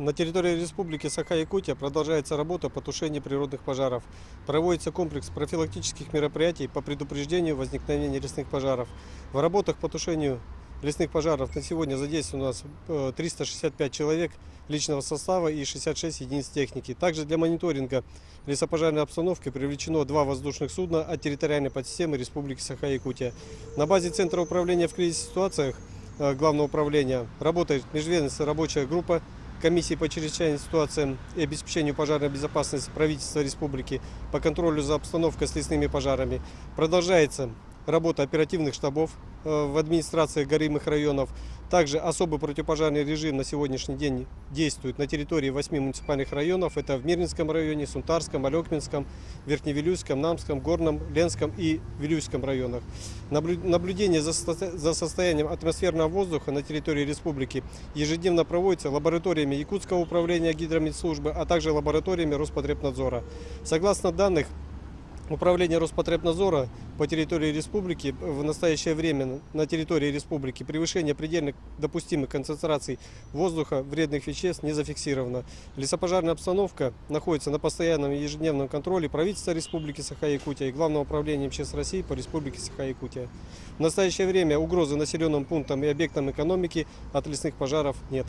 На территории Республики Саха-Якутия продолжается работа по тушению природных пожаров. Проводится комплекс профилактических мероприятий по предупреждению возникновения лесных пожаров. В работах по тушению лесных пожаров на сегодня задействовано у нас 365 человек личного состава и 66 единиц техники. Также для мониторинга лесопожарной обстановки привлечено 2 воздушных судна от территориальной подсистемы Республики Саха-Якутия. На базе Центра управления в кризисных ситуациях Главного управления работает межведомственная рабочая группа Комиссии по чрезвычайным ситуациям и обеспечению пожарной безопасности правительства республики по контролю за обстановкой с лесными пожарами. Продолжается работа оперативных штабов в администрации горимых районов. Также особый противопожарный режим на сегодняшний день действует на территории 8 муниципальных районов. Это в Мирнинском районе, Сунтарском, Алекминском, Верхневилюйском, Намском, Горном, Ленском и Вилюйском районах. Наблюдение за состоянием атмосферного воздуха на территории республики ежедневно проводится лабораториями Якутского управления гидрометслужбы, а также лабораториями Роспотребнадзора. Согласно данных Управление Роспотребнадзора по территории республики в настоящее время на территории республики превышение предельно допустимых концентраций воздуха вредных веществ не зафиксировано. Лесопожарная обстановка находится на постоянном и ежедневном контроле правительства Республики Саха-Якутия и Главного управления МЧС России по Республике Саха-Якутия. В настоящее время угрозы населенным пунктам и объектам экономики от лесных пожаров нет.